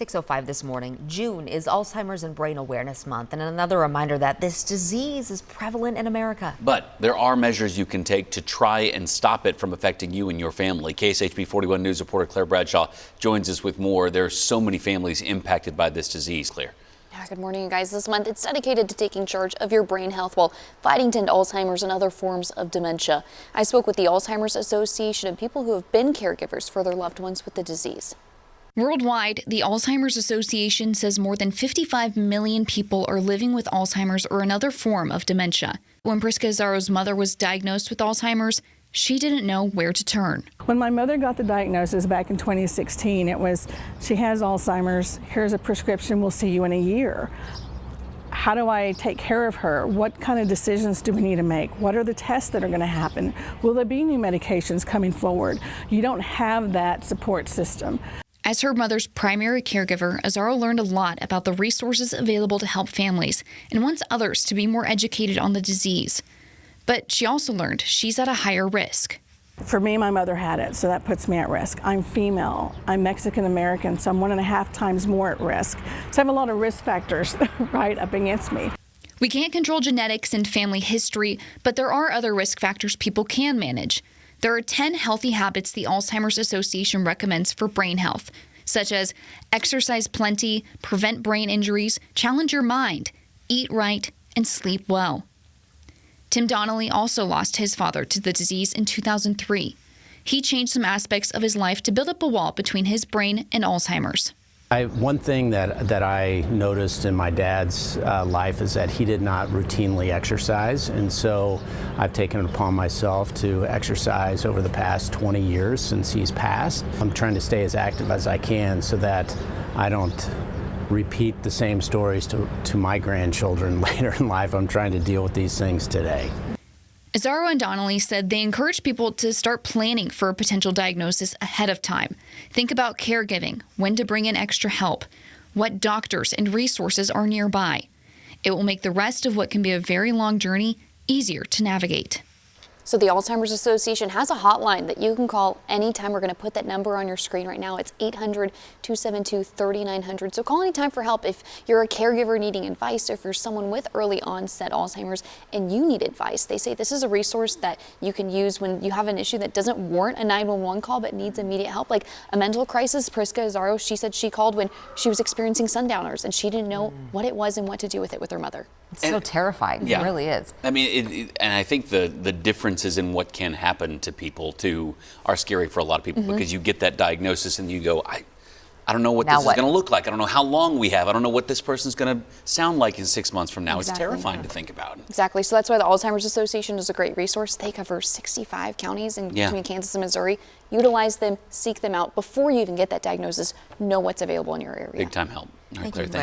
6:05 this morning. June is Alzheimer's and Brain Awareness Month, and another reminder that this disease is prevalent in America. But there are measures you can take to try and stop it from affecting you and your family. KSHB 41 News reporter Claire Bradshaw joins us with more. There are so many families impacted by this disease, Claire. Yeah, good morning, you guys. This month, it's dedicated to taking charge of your brain health while fighting to end Alzheimer's and other forms of dementia. I spoke with the Alzheimer's Association and people who have been caregivers for their loved ones with the disease. Worldwide, the Alzheimer's Association says more than 55 million people are living with Alzheimer's or another form of dementia. When Priska Azzaro's mother was diagnosed with Alzheimer's, she didn't know where to turn. When my mother got the diagnosis back in 2016, it was, she has Alzheimer's, here's a prescription, we'll see you in a year. How do I take care of her? What kind of decisions do we need to make? What are the tests that are going to happen? Will there be new medications coming forward? You don't have that support system. As her mother's primary caregiver, Azzaro learned a lot about the resources available to help families and wants others to be more educated on the disease. But she also learned she's at a higher risk. For me, my mother had it, so that puts me at risk. I'm female, I'm Mexican American, so I'm 1.5 times more at risk. So I have a lot of risk factors right up against me. We can't control genetics and family history, but there are other risk factors people can manage. There are 10 healthy habits the Alzheimer's Association recommends for brain health, such as exercise plenty, prevent brain injuries, challenge your mind, eat right, and sleep well. Tim Donnelly also lost his father to the disease in 2003. He changed some aspects of his life to build up a wall between his brain and Alzheimer's. One thing that I noticed in my dad's life is that he did not routinely exercise, and so I've taken it upon myself to exercise over the past 20 years since he's passed. I'm trying to stay as active as I can so that I don't repeat the same stories to my grandchildren later in life. I'm trying to deal with these things today. Azzaro and Donnelly said they encourage people to start planning for a potential diagnosis ahead of time. Think about caregiving, when to bring in extra help, what doctors and resources are nearby. It will make the rest of what can be a very long journey easier to navigate. So the Alzheimer's Association has a hotline that you can call anytime. We're going to put that number on your screen right now. It's 800-272-3900. So call anytime for help if you're a caregiver needing advice, or if you're someone with early onset Alzheimer's and you need advice. They say this is a resource that you can use when you have an issue that doesn't warrant a 911 call but needs immediate help, like a mental crisis. Priska Azzaro, she said she called when she was experiencing sundowners and she didn't know what it was and what to do with it with her mother. It's so terrifying. Yeah. It really is. I mean, and I think the differences in what can happen to people too are scary for a lot of people, because you get that diagnosis and you go, I don't know what this is going to look like. I don't know how long we have. I don't know what this person's going to sound like in 6 months from now. Exactly. It's terrifying to think about. Exactly. So that's why the Alzheimer's Association is a great resource. They cover 65 counties between Kansas and Missouri. Utilize them, seek them out before you even get that diagnosis. Know what's available in your area. Big time help. All right, Thank Claire, you, Claire.